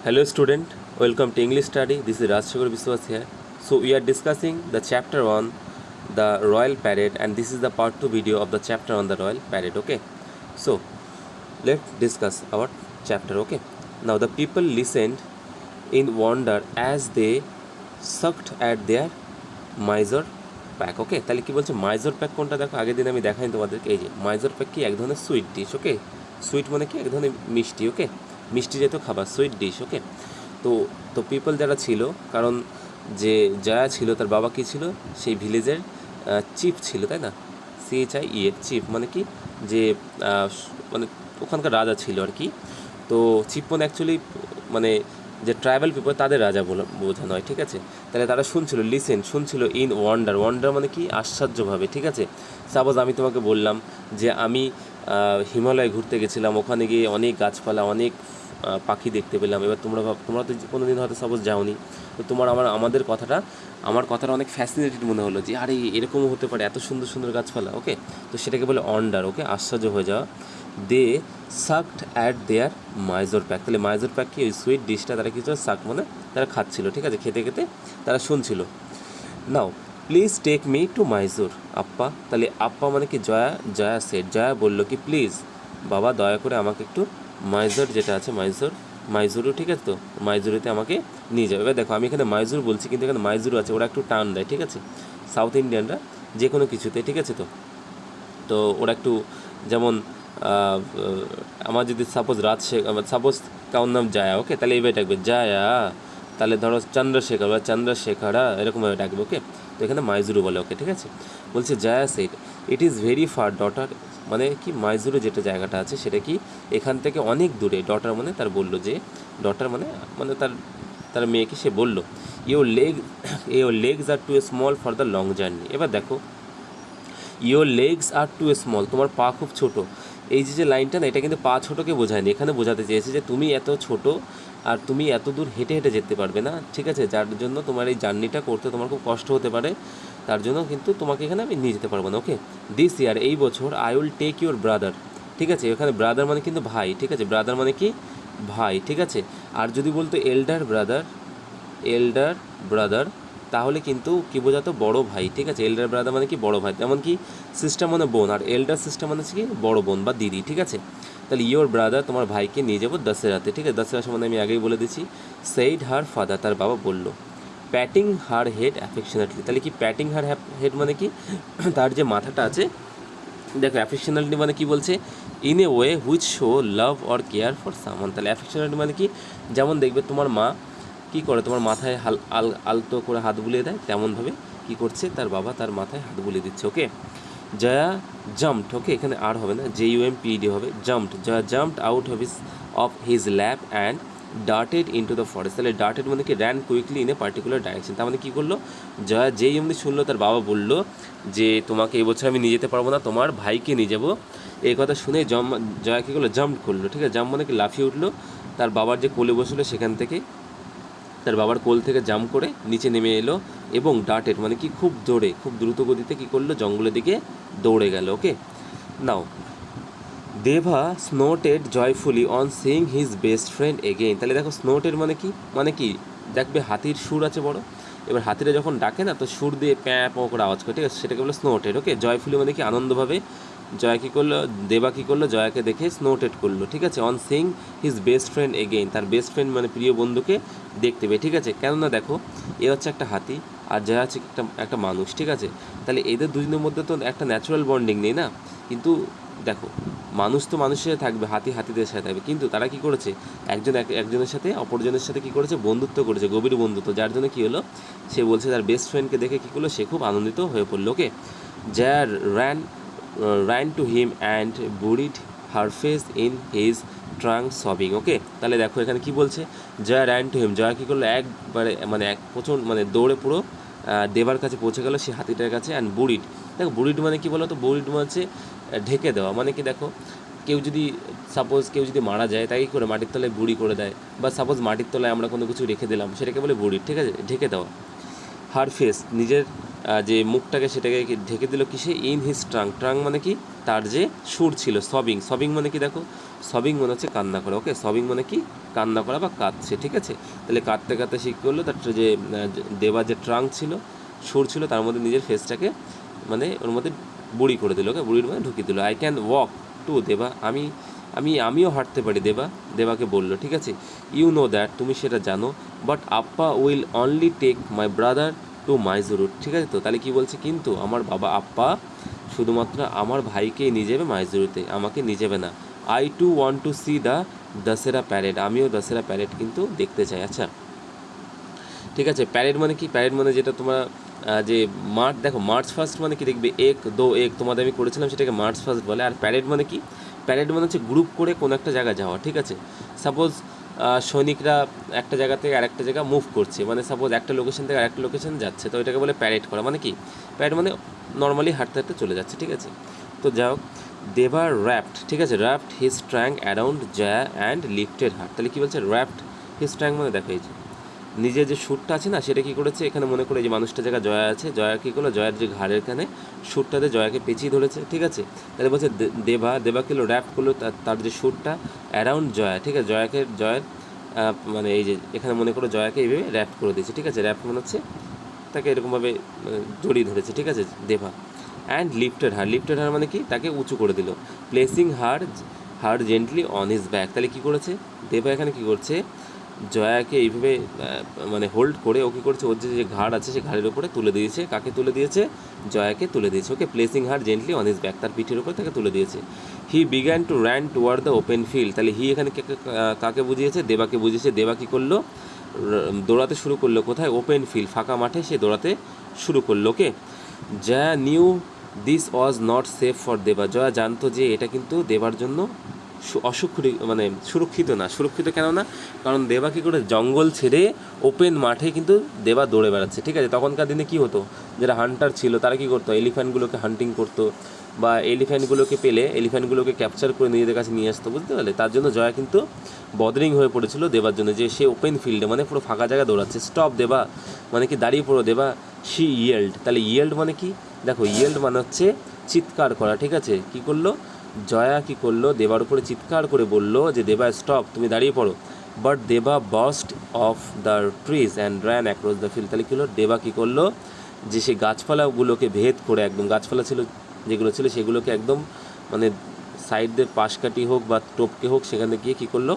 Hello student, welcome to English study. This is Rajshankar Biswas here. So we are discussing the chapter on the Royal Parade, and this is the part 2 video of the chapter on the Royal Parade. Okay, so let's discuss our chapter. Okay, now the people listened in wonder as they sucked at their Mysore pak. Okay, তাহলে কী বলছে মাইজর pack কোনটা? দেখো আগের দিন আমি দেখাই তোমাদেরকে। এই যে মাইজর প্যাক কি এক ধরনের সুইট ডিশ। ওকে, সুইট মানে কি এক ধরনের মিষ্টি। ওকে, মিষ্টি জাতীয় খাবার, সুইট ডিশ। ওকে, তো তো পিপল যারা ছিল, কারণ যে জয়া ছিল তার বাবা কী ছিল, সেই ভিলেজের চিফ ছিল, তাই না? CHIEF, চিফ মানে কি, যে মানে ওখানকার রাজা ছিল আর কি। তো চিফ মানে অ্যাকচুয়ালি মানে যে ট্রাইবাল পিপল তাদের রাজা বোঝানো হয়। ঠিক আছে, তাহলে তারা শুনছিল, শুনছিল ইন ওয়ান্ডার মানে কি আশ্চর্যভাবে। ঠিক আছে, সাপোজ আমি তোমাকে বললাম যে আমি হিমালয়ে ঘুরতে গেছিলাম, ওখানে গিয়ে অনেক গাছপালা, অনেক পাখি দেখতে পেলাম। এবার তোমরা তো কোনো দিন হয়তো সাপোজ যাওনি, তো আমার কথাটা অনেক ফ্যাসিনেটেড মনে হলো যে আরে এরকমও হতে পারে, এত সুন্দর সুন্দর গাছপালা। ওকে, তো সেটাকে বলে ওয়ান্ডার। ওকে, আশ্চর্য হয়ে যাওয়া। দে সাকড অ্যাট দেয়ার মাইজোর প্যাক। তাহলে মাইজোর প্যাক কি, ওই সুইট ডিশটা তারা কিছু সাক মানে তারা খাচ্ছিল। ঠিক আছে, খেতে খেতে তারা শুনছিল। Now please take me to Mysore Appa. তাহলে আপ্পা মানে কি জয়া সেট, জয়া বললো কি প্লিজ বাবা দয়া করে আমাকে একটু মাইজোর যেটা আছে মাইজোরও, ঠিক আছে, তো মাইজোরিতে আমাকে নিয়ে যাবে। এবার দেখো আমি এখানে মাইজোর বলছি, কিন্তু এখানে মাইজোরও আছে, ওরা একটু টান দেয়। ঠিক আছে, সাউথ ইন্ডিয়ানরা যে কোনো কিছুতে। ঠিক আছে, তো ওরা একটু যেমন আমার যদি সাপোজ সাপোজ কাউর নাম জায়া। ওকে, তাহলে এইভাবে ডাকবে জায়া। তাহলে ধরো চন্দ্রশেখর বা চন্দ্রশেখরা এরকমভাবে ডাকবে। ওকে, তো এখানে মাইজুরু বলে। ওকে, ঠিক আছে, বলছে Jaya said it is very far daughter, মানে কি মাইজুরু যেটা জায়গাটা আছে সেটা কি এখান থেকে অনেক দূরে। ডটার মানে তার বললো যে, ডটার মানে মানে তার মেয়েকে সে বললো your legs are too small for the long journey. এবার দেখো your legs are too small, তোমার পা খুব ছোটো। এই যে লাইনটা না, এটা কিন্তু পা ছোটোকে বোঝায়নি, এখানে বোঝাতে চেয়েছে যে তুমি এত ছোটো আর তুমি এত দূর হেঁটে হেঁটে যেতে পারবে না। ঠিক আছে, যার জন্য তোমার এই জার্নিটা করতে তোমার খুব কষ্ট হতে পারে, তার জন্য কিন্তু তোমাকে এখানে আমি নিয়ে যেতে পারবো না। ওকে, দিস ইয়ার এই বছর I will take your brother. ঠিক আছে, এখানে ব্রাদার মানে কিন্তু ভাই। ঠিক আছে, ব্রাদার মানে কি ভাই। ঠিক আছে, আর যদি বলতো এল্ডার ব্রাদার তাহলে কিন্তু কী বোঝাতো, বড় ভাই। ঠিক আছে, এল্ডার ব্রাদার মানে কি বড় ভাই, যেমন কি সিস্টার মানে বোন, আর এল্ডার সিস্টার মানে কি বড় বোন বা দিদি। ঠিক আছে, তাহলে ইয়োর ব্রাদার তোমার ভাইকে নিয়ে যাবো দশেরাতে। ঠিক আছে, দশেরা সম্বন্ধে আমি আগেই বলে দিচ্ছি। সেইড হার ফাদার, তার বাবা বললো। প্যাটিং হার হেড অ্যাফেকশনেটলি, তাহলে কি প্যাটিং হার হেড মানে কি তার যে মাথাটা আছে, দেখো অ্যাফেকশনেটলি মানে কি বলছে, in a way which show love or care for someone. তাহলে অ্যাফেকশনেটলি মানে কি, যেমন দেখবে তোমার মা কী করে, তোমার মাথায় আলতো করে হাত বুলিয়ে দেয়, তেমনভাবে কী করছে তার বাবা তার মাথায় হাত বুলিয়ে দিচ্ছে। ওকে, জয়া জাম্পড। ওকে, এখানে আর হবে না, JUMPED হবে, jumped. Jaya jumped out of his lap and darted into the forest. তাহলে ডার্টেড মানে কি ran quickly in a particular direction. তার মানে কী করলো, জয়া যেই এমনি শুনলো তার বাবা বললো যে তোমাকে এবছর আমি নিয়ে যেতে পারবো না, তোমার ভাইকে নিয়ে যাবো। এই কথা শুনে জয়া কী করলো, জাম্প করলো। ঠিক আছে, জাম্প মানে কি লাফিয়ে উঠলো, তার বাবার যে কোলে বসলো সেখান থেকে, তার বাবার কোল থেকে জাম্প করে নিচে নেমে এলো, এবং ডার্টেড মানে কি খুব দ্রুত গতিতে কী করলো, জঙ্গলের দিকে দৌড়ে গেল। Okay, now Deva snorted joyfully on seeing his best friend again. তাহলে দেখো স্নোটেড মানে কি দেখবে হাতির সুর আছে বড়, এবার হাতিরা যখন ডাকে না, তো সুর দিয়ে প্যাঁ প্যাঁ করে আওয়াজ করে। ঠিক আছে, সেটাকে বলে স্নোটেড। ওকে, জয়ফুলি মানে কি আনন্দভাবে। জয়া কী করলো, দেবা কী করলো, জয়াকে দেখে স্নোটেড করলো। ঠিক আছে, on seeing his best friend again, তার বেস্ট ফ্রেন্ড মানে প্রিয় বন্ধুকে দেখতে পেয়ে। ঠিক আছে, কেননা দেখো এ হচ্ছে একটা হাতি আর জয়া হচ্ছে একটা মানুষ। ঠিক আছে, তাহলে এদের দুজনের মধ্যে তো একটা ন্যাচারাল বন্ডিং নেই না, কিন্তু দেখো মানুষ তো মানুষের সাথে থাকবে, হাতিদের সাথে থাকবে, কিন্তু তারা কী করেছে, একজনের সাথে অপরজনের সাথে কী করেছে, বন্ধুত্ব করেছে, গভীর বন্ধুত্ব, যার জন্য কী হলো, সে বলছে তার বেস্ট ফ্রেন্ডকে দেখে কী করলো, সে খুব আনন্দিত হয়ে পড়লো। ওকে, Jaya ran to him and buried her face in his trunk sobbing. ওকে, তাহলে দেখো এখানে কি বলছে, Jaya ran to him, Jaya কী করলো, একবারে মানে প্রচণ্ড মানে দৌড়ে পুরো দেবার কাছে পৌঁছে গেল, সে হাতিটার কাছে। অ্যান্ড বুরিড, দেখো বুরিড মানে কি বলো তো, বুরিড মানে হচ্ছে ঢেকে দেওয়া। মানে কি দেখো কেউ যদি মারা যায় তাকে করে মাটির তলায় বুড়ি করে দেয়, বা সাপোজ মাটির তলায় আমরা কোনো কিছু রেখে দিলাম, সেটাকে বলে বুরিড। ঠিক আছে, ঢেকে দেওয়া। হার ফেস, নিজের যে মুখটাকে সেটাকে ঢেকে দিল কিসে, ইন হিজ ট্রাঙ্ক। ট্রাঙ্ক মানে কি, তার যে সুর ছিল, সবিং। সবিং মানে কি দেখো, সবিং মানে হচ্ছে কান্না করা, ওকে। সবিং মানে কি, কান্না করা বা কাঁদছে, ঠিক আছে। তাহলে কাঁদতে কাঁদতে সে কী করলো, তার যে দেবার যে ট্রাঙ্ক ছিল, সুর ছিল, তার মধ্যে নিজের ফেসটাকে মানে ওর মধ্যে বুড়ি করে দিল, ওকে, বুড়ির মধ্যে ঢুকিয়ে দিল। আই ক্যান ওয়াক টু দেবা, আমিও হাঁটতে পারি, দেবাকে বললো, ঠিক আছে। ইউ নো দ্যাট, তুমি সেটা জানো, but Appa will only take my brother to Mysuru, ঠিক আছে। তো তাহলে কি বলছে, কিন্তু আমার বাবা আপ্পা শুধুমাত্র আমার ভাইকেই নিয়ে যাবে মাইজুরুতে, আমাকে নিয়ে যাবে না। I two want to see the Dussehra parade, আমিও দশেরা প্যারেড কিন্তু দেখতে চাই। আচ্ছা, ঠিক আছে। প্যারেড মানে কি, প্যারেড মানে যেটা তোমার যে মার্চ, দেখো মার্চ ফার্স্ট মানে কি, দেখবে এক দো এক, তোমাদের আমি করেছিলাম, সেটাকে মার্চ ফার্স্ট বলে। আর প্যারেড মানে কি, প্যারেড মানে হচ্ছে গ্রুপ করে কোনো একটা জায়গায় যাওয়া, ঠিক আছে। সাপোজ সৈনিকরা একটা জায়গা থেকে আরেকটা জায়গা মুভ করছে, মানে সাপোজ একটা লোকেশন থেকে আরেকটা লোকেশন যাচ্ছে, তো এটাকে বলে প্যারেড করা। মানে কি, প্যারেড মানে নর্মালি হাঁটতে হাঁটতে চলে যাচ্ছে, ঠিক আছে। তো যাই হোক, দেবার র্যাপড, ঠিক আছে, wrapped his trunk around Jaya and lifted heart. তাহলে কী বলছে, র্যাপড হিজ ট্র্যাঙ্ক মানে দেখো এই যে নিজের যে সুরটা আছে না, সেটা কী করেছে, এখানে মনে করে যে মানুষটা জায়গায় জয়া আছে, জয়া কী করলো, জয়ার যে ঘাড়ের এখানে সুরটাতে জয়াকে পেঁচিয়ে ধরেছে, ঠিক আছে। তাহলে বলছে দেবা কিলো র্যাপ করলো তার যে সুরটা অ্যারাউন্ড জয়া, ঠিক আছে, জয়ের মানে এই যে এখানে মনে করো জয়াকে এইভাবে র্যাপ করে দিয়েছে, ঠিক আছে। র্যাপ মনে হচ্ছে তাকে এরকমভাবে জড়িয়ে ধরেছে, ঠিক আছে, দেবা। অ্যান্ড লিফটেড হার মানে কি, তাকে উঁচু করে দিল। Placing her gently on his back. তাহলে কী করেছে, দেবা এখানে কী করছে, জয়াকে এইভাবে মানে হোল্ড করে ও কী করছে, ওর যে ঘাড় আছে সে ঘাড়ের উপরে তুলে দিয়েছে। কাকে তুলে দিয়েছে, জয়াকে তুলে দিয়েছে, okay. Placing her gently on his back, তার পিঠের উপরে তাকে তুলে দিয়েছে। He began to run toward the open field. তাহলে হি এখানে কাকে বুঝিয়েছে, দেবাকে বুঝিয়েছে। দেবা কী করলো, দৌড়াতে শুরু করলো কোথায়, ওপেন ফিল্ড, ফাঁকা মাঠে সে দৌড়াতে শুরু করলো, okay. Jaya knew this was not safe for Deva. Jaya জানতো যে এটা কিন্তু দেবার জন্য মানে সুরক্ষিত কেন না, কারণ দেবা কী করে জঙ্গল ছেড়ে ওপেন মাঠে কিন্তু দেবা দৌড়ে বেড়াচ্ছে, ঠিক আছে। তখনকার দিনে কী হতো, যারা হান্টার ছিল তারা কী করতো, এলিফ্যান্টগুলোকে হান্টিং করতো, বা এলিফ্যান্টগুলোকে পেলে এলিফ্যান্টগুলোকে ক্যাপচার করে নিজেদের কাছে নিয়ে আসতো, বুঝতে পারলে। তার জন্য জয়া কিন্তু বদরিং হয়ে পড়েছিল দেবার জন্য, যে সে ওপেন ফিল্ডে মানে পুরো ফাঁকা জায়গায় দৌড়াচ্ছে। স্টপ দেবা মানে কি, দাঁড়িয়ে পড়ো দেবা। শি ইয়েল্ড, তাহলে ইয়েল্ড মানে কি, দেখো ইয়েল্ড মানে হচ্ছে চিৎকার করা, ঠিক আছে। কী করলো, জয়া কী করলো, দেবার উপরে চিৎকার করে বলল যে দেবা স্টপ, তুমি দাঁড়িয়ে পড়ো। But Deba burst of the trees and ran across the field. তাহলে কী হলো, দেবা কী করলো, যে সেই গাছপালাগুলোকে ভেদ করে, একদম গাছপালা ছিল যেগুলো ছিল সেগুলোকে একদম মানে সাইড দিয়ে পাশ কাটি হোক বা টোপকে হোক, সেখানে গিয়ে কী করলো,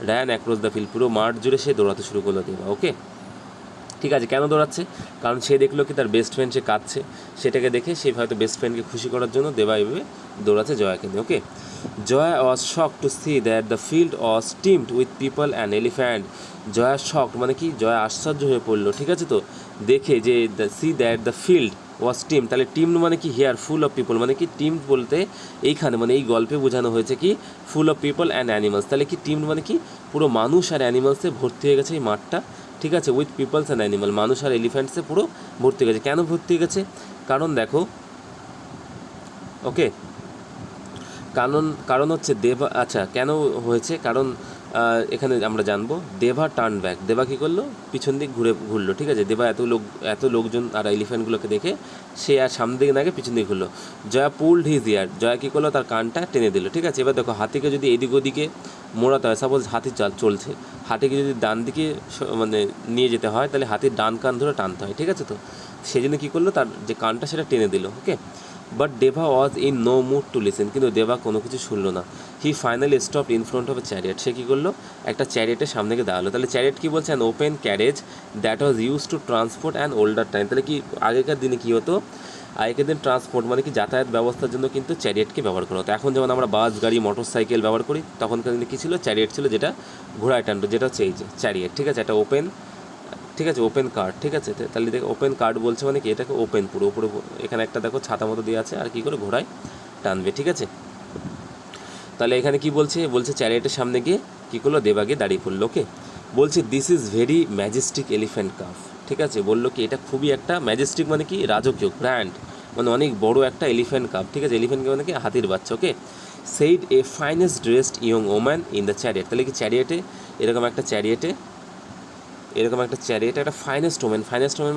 র্যান অ্যাক্রস দ্য ফিল্ড, পুরো মাঠ জুড়ে সে দৌড়াতে শুরু করলো দেবা, ওকে। ঠিক আছে, কেন দৌড়াচ্ছে, কারণ সে দেখলো কি তার বেস্ট ফ্রেন্ড সে কাঁদছে, সেটাকে দেখে সে হয়তো বেস্ট ফ্রেন্ডকে খুশি করার জন্য দেবা এভাবে দৌড়াচ্ছে জয়াকে নিয়ে, okay. Jaya was shock to see that the field was teemed with people and elephant. Jaya shock মানে কি, জয়া আশ্চর্য হয়ে পড়লো, ঠিক আছে। তো দেখে যে C that the field was team, তাহলে টিম মানে কি, হেয়ার ফুল অফ পিপল, মানে কি টিম বলতে এইখানে মানে এই গল্পে বোঝানো হয়েছে কি full of people and animals. তাহলে কি টিম মানে কি, পুরো মানুষ আর অ্যানিমালসে ভর্তি হয়ে গেছে এই মাঠটা, ঠিক আছে। উইথ পিপলস অ্যান্ড অ্যানিমাল, মানুষ আর এলিফ্যান্টসে পুরো ভর্তি হয়ে গেছে। কেন ভর্তি হয়ে গেছে, কারণ দেখো, ওকে, কারণ হচ্ছে দেবা, আচ্ছা কেন হয়েছে, কারণ এখানে আমরা জানবো। দেবা টার্ন ব্যাক, দেবা কী করলো, পিছন দিক ঘুরলো, ঠিক আছে। দেবা এত লোকজন আর এলিফ্যান্টগুলোকে দেখে সে আর সামনের দিকে না গিয়ে পিছন দিকে ঘুরলো। জয়া পুলড হিজ ইয়ার, জয়া কী করলো, তার কানটা টেনে দিল, ঠিক আছে। এবার দেখো, হাতিকে যদি এদিক ওদিকে মোড়াতে হয়, সাপোজ হাতি চলছে, হাতিকে যদি ডান দিকে মানে নিয়ে যেতে হয়, তাহলে হাতির ডান কান ধরে টানতে হয়, ঠিক আছে। তো সেই জন্য কী করলো, তার যে কানটা সেটা টেনে দিল, okay. But Deva was in no mood to listen, কিন্তু দেবা কোনো কিছু শুনলো না। He finally stop in front of a chariot, সে কী করলো, একটা চ্যারিয়েটের সামনে গিয়ে দাঁড়ালো। তাহলে চ্যারিয়েট কী বলছে, an open carriage that was use to transport an older time. তাহলে কি, আগেকার দিনে কী হতো, আগেকার দিন ট্রান্সপোর্ট মানে কি যাতায়াত ব্যবস্থার জন্য কিন্তু চ্যারিয়েটকে ব্যবহার করা হতো। এখন যেমন আমরা বাস গাড়ি মোটর সাইকেল ব্যবহার করি, তখনকার দিনে কী ছিল, চ্যারিয়েট ছিল, যেটা ঘোড়ায় টানতো, যেটা হচ্ছে এই যে চ্যারিয়েট, ঠিক আছে। একটা ওপেন, ঠিক আছে, ওপেন কার্ড, ঠিক আছে। তাহলে দেখো ওপেন কার্ড বলছে মানে কি, এটাকে ওপেন পুরো উপরে, এখানে একটা দেখো ছাতা মতো দেওয়া আছে, আর কী করে ঘোড়ায় টানবে, ঠিক আছে। তাহলে এখানে কি বলছে চ্যারিয়েটের সামনে গিয়ে কী করলো, দেবাগে দাঁড়িয়ে পড়লো, ওকে। বলছে this is very Majestic elephant calf, ঠিক আছে। বললো কি এটা খুবই একটা ম্যাজেস্টিক মানে কি, রাজকীয়, গ্র্যান্ড, মানে অনেক বড় একটা এলিফ্যান্ট কাফ, ঠিক আছে। এলিফ্যান্ট মানে কি, হাতির বাচ্চা, okay. Said a finest dressed young woman in the chariot. তাহলে কি চ্যারিয়েটে এরকম একটা চ্যারিয়েটে একটা ফাইনেস্ট ওমেন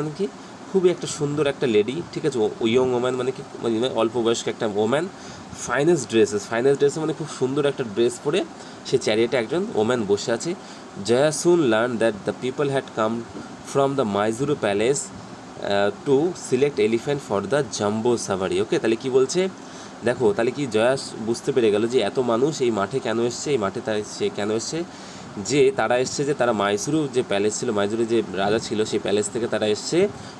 মানে কি, খুবই একটা সুন্দর একটা লেডি, ঠিক আছে, ইয়ং ওম্যান মানে কি মানে অল্প বয়স্ক একটা ওম্যান, ফাইনেস্ট ড্রেসেস মানে খুব সুন্দর একটা ড্রেস পরে সে চ্যারিয়েটে একজন ওম্যান বসে আছে। Jaya soon learn that the people had come from the Mysuru palace to select elephant for the jumbo safari. Okay, তাহলে কি বলছে দেখো, তাহলে কি জয়া বুঝতে পেরে গেল যে এত মানুষ এই মাঠে কেন এসছে, এই মাঠে তাই সে কেন এসছে, যে তারা এসছে যে তারা মাইসুরু যে প্যালেস ছিল, মাইসুরু যে রাজা ছিল সেই প্যালেস থেকে তারা এসছে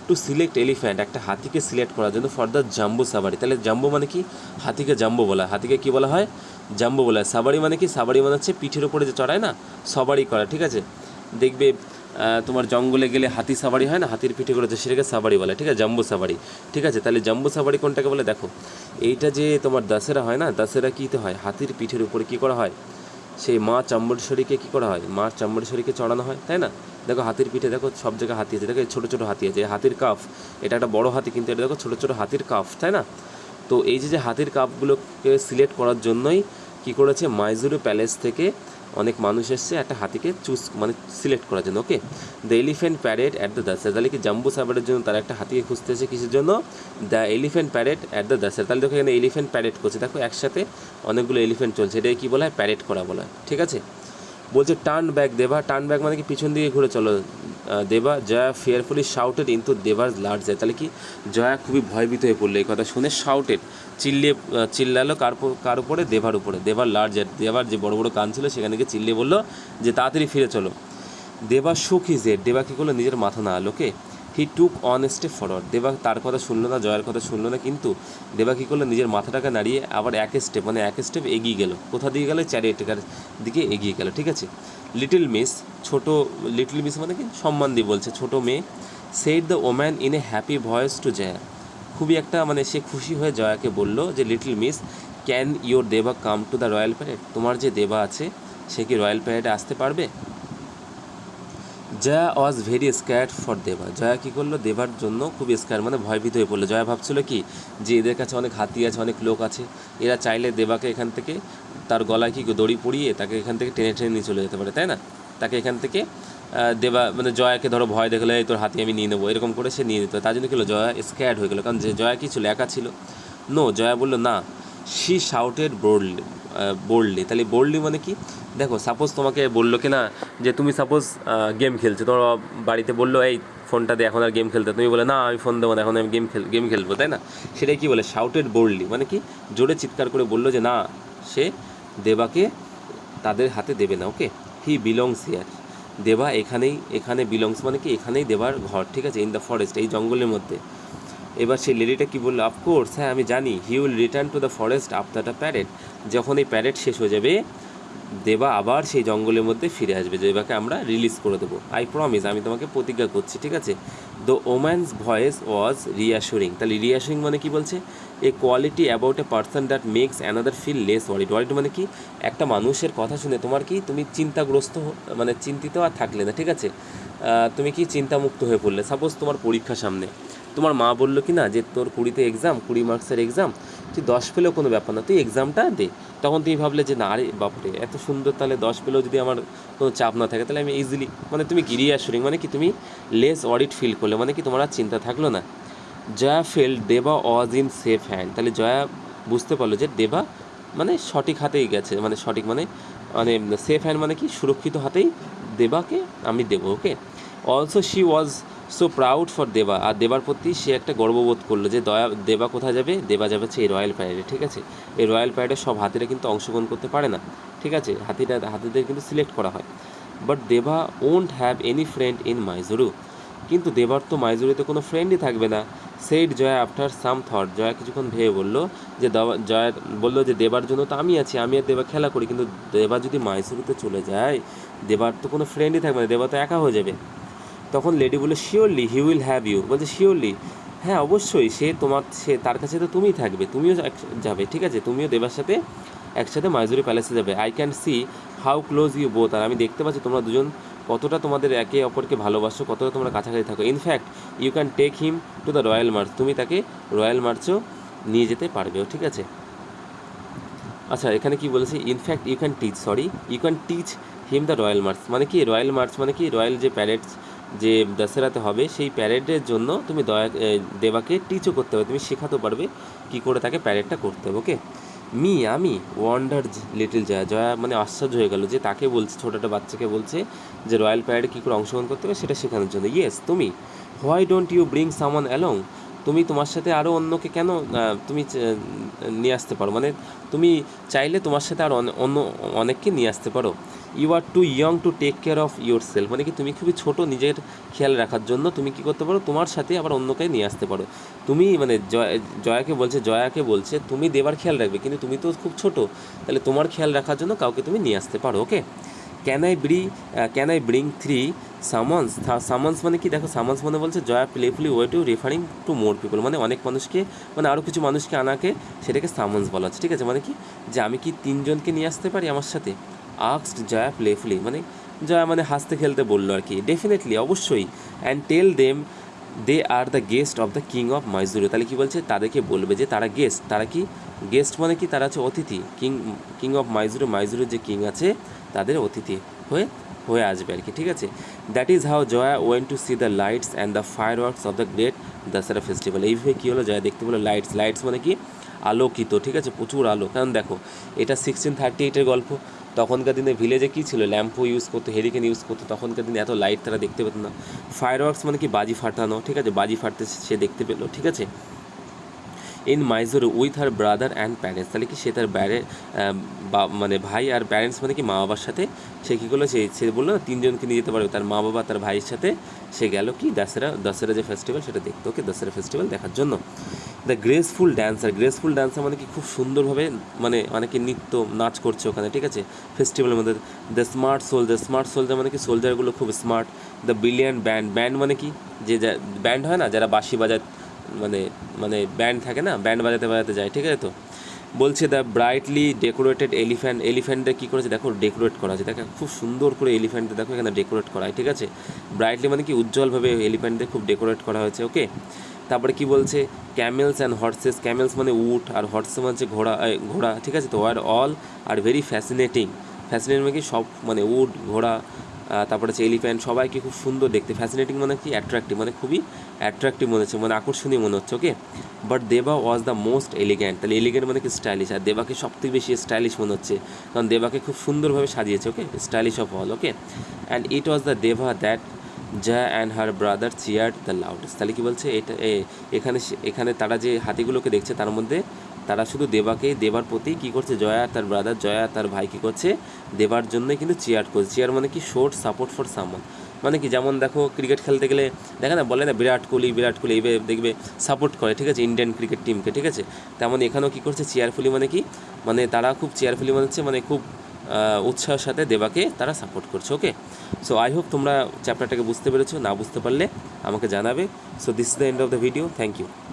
টু সিলেক্ট এলিফ্যান্ট, একটা হাতিকে সিলেক্ট করার জন্য ফর দ্য জাম্বো সাফারি। তাহলে জাম্বো মানে কি, হাতিকে জাম্বো বলা হয়, হাতিকে কী বলা হয়, জাম্বো বলা হয়। সাবারি মানে কি, সাবারি মানে হচ্ছে পিঠের ওপরে যে চড়ায় না, সবারি করা, ঠিক আছে। দেখবে তোমার জঙ্গলে গেলে হাতি সাবারি হয় না, হাতির পিঠে করেছে, সেটাকে সাবারি বলে, ঠিক আছে, জাম্বো সাবারি, ঠিক আছে। তাহলে জাম্বো সাবারি কোনটাকে বলে দেখো, এইটা যে তোমার দাসেরা হয় না, দাসেরা কীতে হয়, হাতির পিঠের উপরে কী করা হয়, সেই মা চাম্বরেশ্বরীকে কী করা হয়, মা চাম্বরেশ্বরীকে চড়ানো হয়, তাই না। দেখো হাতির পিঠে দেখো সব জায়গায় হাতি আছে, দেখো ছোটো ছোটো হাতি আছে, হাতির কাফ, এটা একটা বড় হাতি কিন্তু এটা দেখো ছোটো ছোটো হাতির কাফ, তাই না। তো এই যে হাতির কাফগুলোকে সিলেক্ট করার জন্যই কী করেছে, মাইজুরু প্যালেস থেকে অনেক মানুষ এসছে একটা হাতিকে মানে সিলেক্ট করার জন্য। Okay, the elephant parade at the Dasara, তাহলে কি জাম্বু সাফারির জন্য তারা একটা হাতিকে খুঁজতে এসেছে কিসের জন্য, the elephant parade at the Dasara. তাহলে দেখো এখানে এলিফ্যান্ট প্যারেড করছে, দেখো একসাথে অনেকগুলো এলিফ্যান্ট চলছে, এটাই কী বলা হয়, প্যারেড করা বলা হয়, ঠিক আছে। বলছে টার্ন ব্যাক দেবা, টার্ন ব্যাক মানে কি পিছন দিকে ঘুরে চলো দেবা। জয়া ফিয়ারফুলি শাউটেড ইনটু দেবার লার্জ, তাহলে কি জয়া খুবই ভয়ভীত হয়ে পড়লো এই কথা শুনে, শাউটেড চিল্লালো কার উপরে, দেবার উপরে, দেবার লার্জ, দেবার যে বড় বড় কান ছিল সেখানে গিয়ে চিল্লিয়ে বললো যে তাড়াতাড়ি ফিরে চলো। দেবা শুক হিজ হেড, দেবা কী করলো, নিজের মাথা নাড়ালো। ওকে, হি টুক অন স্টেপ ফরওয়ার্ড, দেবা তার কথা শুনলো না, জয়ার কথা শুনলো না, কিন্তু দেবা কী করলো, নিজের মাথাটাকে নাড়িয়ে আবার এক স্টেপ এগিয়ে গেল, কোথা দিয়ে গেল, চ্যারিয়েটের দিকে এগিয়ে গেল, ঠিক আছে। লিটল মিস, লিটল মিস মানে কি সম্মান দিয়ে বলছে, ছোটো মেয়ে। Said the woman in a happy voice to Jaya, খুবই একটা মানে সে খুশি হয়ে জয়াকে বলল যে little miss can your Deba come to the royal parade, তোমার যে দেবা আছে সে কি রয়্যাল প্যারেডে আসতে পারবে। Jaya was very স্ক্যার্ড for Deva, Jaya কী করলো, দেবার জন্য খুব স্ক্যার মানে ভয়ভীত হয়ে পড়লো। জয়া ভাবছিল কি যে এদের কাছে অনেক হাতি আছে, অনেক লোক আছে, এরা চাইলে দেবাকে এখান থেকে তার গলায় কি দড়ি পরিয়ে তাকে এখান থেকে টেনে টেনে নিয়ে চলে যেতে পারে, তাই না। তাকে এখান থেকে দেবা মানে জয়াকে ধরো ভয় দেখলে এই তোর হাতি আমি নিয়ে নেবো, এরকম করে সে নিয়ে নিত, তার জন্য কী হলো, জয়া স্ক্যার্ড হয়ে গেলো, কারণ যে জয়া কী ছিল, একা ছিল। নো, জয়া বললো না, শি শাউটেড বোল্ডলি, তাহলে বোল্ডলি মানে কি দেখো, সাপোজ তোমাকে বললো কি না যে তুমি সাপোজ গেম খেলছো, তোমার বাড়িতে বললো এই ফোনটা দিয়ে এখন আর গেম খেলতে, তুমি বলে না আমি ফোন দেবো না, এখন আমি গেম খেলবো, তাই না। সেটাই কী বলে, শাউটেড বোল্ডলি মানে কি জোরে চিৎকার করে বললো যে না, সে দেবাকে তাদের হাতে দেবে না। ওকে, হি বিলংস হিয়ার, দেবা এখানে বিলংস মানে কি এখানেই দেবার ঘর, ঠিক আছে, ইন দ্য ফরেস্ট, এই জঙ্গলের মধ্যে। এবার সেই লেডিটা কী বললো, অফকোর্স হ্যাঁ আমি জানি, he will return to the forest after the parade, যখন এই প্যারেড শেষ হয়ে যাবে দেবা আবার সেই জঙ্গলের মধ্যে ফিরে আসবে, দেবাকে আমরা রিলিজ করে দেবো, আই প্রমিস, আমি তোমাকে প্রতিজ্ঞা করছি, ঠিক আছে। The woman's voice was reassuring, তাহলে রিঅ্যাসুরিং মানে কি বলছে, a quality about a person that makes another feel less worried মানে কি একটা মানুষের কথা শুনে তোমার কি তুমি চিন্তাগ্রস্ত মানে চিন্তিত আর থাকলে না, ঠিক আছে, তুমি কি চিন্তামুক্ত হয়ে পড়লে। সাপোজ তোমার পরীক্ষা সামনে, তোমার মা বললো কি না যে তোর 20 মার্কসের এক্সাম, তুই 10 পেলেও কোনো ব্যাপার না, তুই এক্সামটা দে, তখন তুমি ভাবলে যে না আরে বাপরে এত সুন্দর, তাহলে 10 পেলেও যদি আমার কোনো চাপ না থাকে তাহলে আমি ইজিলি, মানে তুমি কি রিঅ্যাসুরিং মানে কি তুমি লেস ওয়ারিড ফিল করলে, মানে কি তোমার আর চিন্তা থাকলো না। জয়া ফেল্ড দেবা ওয়াজ ইন সেফ হ্যান্ড, তাহলে জয়া বুঝতে পারলো যে দেবা মানে সঠিক হাতেই গেছে, মানে সঠিক মানে মানে সেফ হ্যান্ড মানে কি সুরক্ষিত হাতেই দেবাকে আমি দেবো। Okay, also she was so proud for Deva, আর দেবার প্রতি সে একটা গর্ববোধ করলো যে দেবা কোথায় যাবে, দেবা যাবে হচ্ছে এই রয়্যাল প্যারেডে, ঠিক আছে। এই রয়্যাল প্যারেডে সব হাতিরা কিন্তু অংশগ্রহণ করতে পারে না, ঠিক আছে, হাতিদের কিন্তু সিলেক্ট করা হয়। But Deva won't have any friend in Mysuru, কিন্তু দেবার তো মাইজুরিতে কোনো ফ্রেন্ডই থাকবে না। Said Jaya after some thought, Jaya কিছুক্ষণ ভেবে বললো যে জয়া বললো যে দেবার জন্য তো আমি আছি, আমি আর দেবা খেলা করি, কিন্তু দেবা যদি মাইজুরিতে চলে যায় দেবার তো কোনো ফ্রেন্ডই থাকবে না, দেবা তো একা হয়ে যাবে। তখন লেডি বললো surely he will have you, বলছে শিওরলি হ্যাঁ অবশ্যই সে তার কাছে তো তুমিই থাকবে, তুমিও যাবে, ঠিক আছে, তুমিও দেবার সাথে একসাথে মাইজুরি প্যালেসে যাবে। I can see how close you both, আর আমি দেখতে পাচ্ছি তোমরা দুজন কতটা তোমাদের একে অপরকে ভালোবাসো, কতটা তোমরা কাছাকাছি থাকো। In fact you can take him to the royal march, তুমি তাকে রয়্যাল মার্চেও নিয়ে যেতে পারবেও, ঠিক আছে। আচ্ছা এখানে কি বলেছে, in fact you can teach him the royal march, মানে কি রয়্যাল মার্চ মানে কি রয়্যাল যে প্যারেড যে দশেরাতে হবে সেই প্যারেডের জন্য তুমি দেবাকে টিচও করতে হবে, তুমি শেখাতে পারবে কী করে তাকে প্যারেডটা করতে হবে। ওকে, আমি ওয়ান্ডার লিটল জয়া, জয়া মানে আশ্চর্য হয়ে গেল যে তাকে বলছে, ছোটো একটা বাচ্চাকে বলছে যে রয়্যাল প্যারেডে কী করে অংশগ্রহণ করতে হবে সেটা শেখানোর জন্য। ইয়েস তুমি, why don't you bring someone along, তুমি তোমার সাথে আরও অন্যকে কেন তুমি নিয়ে আসতে পারো, মানে তুমি চাইলে তোমার সাথে আর অন্য অনেককে নিয়ে আসতে পারো। You are too young to take care of yourself, মানে কি তুমি খুবই ছোটো নিজের খেয়াল রাখার জন্য তুমি কী করতে পারো, তোমার সাথে আবার অন্যকে নিয়ে আসতে পারো। তুমি মানে জয়াকে বলছে তুমি দেবার খেয়াল রাখবে, কিন্তু তুমি তো খুব ছোটো, তাহলে তোমার খেয়াল রাখার জন্য কাউকে তুমি নিয়ে আসতে পারো। Okay, can I bring 3 summons, summons মানে কি দেখো, সামন্স মানে বলছে Jaya playfully way to referring to more people, মানে অনেক মানুষকে, মানে আরও কিছু মানুষকে আনাকে সেটাকে সামন্স বলা হচ্ছে। ঠিক আছে, মানে কি যে আমি কি 3 জনকে নিয়ে আসতে পারি আমার সাথে। আস্কড জয়া প্লেফুলি, মানে জয়া মানে হাসতে খেলতে বললো আর কি। ডেফিনেটলি, অবশ্যই। And tell them they are the guest of the king of Mysuru, তাহলে কী বলছে, তাদেরকে বলবে যে তারা গেস্ট, তারা কি গেস্ট মানে কি, তারা হচ্ছে অতিথি, কিং অফ মাইজুরুর যে কিং আছে তাদের অতিথি হয়ে আসবে আর কি। ঠিক আছে, that is how Jaya went to see the lights and the fireworks of the great Dussehra festival. এইভাবে কী হলো, জয়া দেখতে পেলো লাইটস মানে কি আলোকিত। ঠিক আছে, প্রচুর আলো, কারণ দেখো এটা 1638-এর গল্প, তখনকার দিনে ভিলেজে কী ছিল, ল্যাম্পও ইউজ করতো, হেরিকেন ইউজ করতো, তখনকার দিনে এত লাইট তারা দেখতে পেত না। ফায়ার ওয়ার্কস মানে কি বাজি ফাটানো, ঠিক আছে, বাজি ফাটতে সে দেখতে পেলো। ঠিক আছে, in Mysuru with her brother and parents, তাহলে কি সে তার মানে ভাই আর প্যারেন্টস মানে কি মা বাবার সাথে সে কী করলো, সে বললো 3 জনকে নিয়ে যেতে পারবে, তার মা বাবা তার ভাইয়ের সাথে সে গেল কি দশেরা যে ফেস্টিভ্যাল সেটা দেখতে। ওকে, দশেরা ফেস্টিভ্যাল দেখার জন্য। দ্য গ্রেসফুল ড্যান্সার মানে কি খুব সুন্দরভাবে, মানে অনেকে নৃত্য নাচ করছে ওখানে। ঠিক আছে, ফেস্টিভ্যালের মধ্যে। দ্য স্মার্ট সোলজার মানে কি সোলজারগুলো খুব স্মার্ট। দ্য ব্রিলিয়ান্ট ব্যান্ড মানে কি যে ব্যান্ড হয় না, যারা বাঁশি বাজায়, মানে ব্যান্ড থাকে না, ব্যান্ড বাজাতে যায়। ঠিক আছে, তো বলছে দ্য ব্রাইটলি ডেকোরেটেড এলিফ্যান্টে কী করেছে দেখো, ডেকোরেট করা আছে, দেখো খুব সুন্দর করে এলিফ্যান্টে দেখো এখানে ডেকোরেট করা হয়। ঠিক আছে, ব্রাইটলি মানে কি উজ্জ্বলভাবে এলিফ্যান্টে খুব ডেকোরেট করা হয়েছে। ওকে, তারপরে কি বলছে, ক্যামেলস অ্যান্ড হর্সেস, ক্যামেলস মানে উট আর হর্সেস মানে ঘোড়া। ঠিক আছে, তো অল আর ভেরি ফ্যাসিনেটিং মানে কি সব, মানে উট ঘোড়া তারপরে হচ্ছে এলিফ্যান্ট, সবাইকে খুব সুন্দর দেখতে। ফ্যাসিনেটিং মানে কি অ্যাট্রাক্টিভ, মানে খুবই অ্যাট্রাক্টিভ মনে হচ্ছে, মানে আকর্ষণীয় মনে হচ্ছে। ওকে, but Deva was the most elegant, তাহলে এলিগ্যান্ট মানে কি স্টাইলিশ, আর দেবাকে সবথেকে বেশি স্টাইলিশ মনে হচ্ছে, কারণ দেবাকে খুব সুন্দরভাবে সাজিয়েছে। Okay, stylish of all. Okay, and it was the Deva that Jaya and her brother cheered the loudest, তাহলে কি বলছে, এখানে তারা যে হাতিগুলোকে দেখছে তার মধ্যে তারা শুধু দেবার প্রতি কী করছে, জয়া তার ভাই কী করছে, দেবার জন্যই কিন্তু চিয়ার করছে। চিয়ার মানে কি শোড সাপোর্ট ফর সামওয়ান, মানে কি যেমন দেখো ক্রিকেট খেলতে গেলে দেখে না, বলে না বিরাট কোহলি এইভাবে দেখবে সাপোর্ট করে। ঠিক আছে, ইন্ডিয়ান ক্রিকেট টিমকে। ঠিক আছে, তেমন এখানেও কী করছে, চেয়ারফুলি মানে কি, মানে তারা খুব চেয়ারফুলি মানে হচ্ছে, মানে খুব উৎসাহের সাথে দেবাকে তারা সাপোর্ট করছে। ওকে, সো আই হোপ তোমরা চ্যাপ্টারটাকে বুঝতে পেরেছো, না বুঝতে পারলে আমাকে জানাবে। So this is the end of the video, thank you.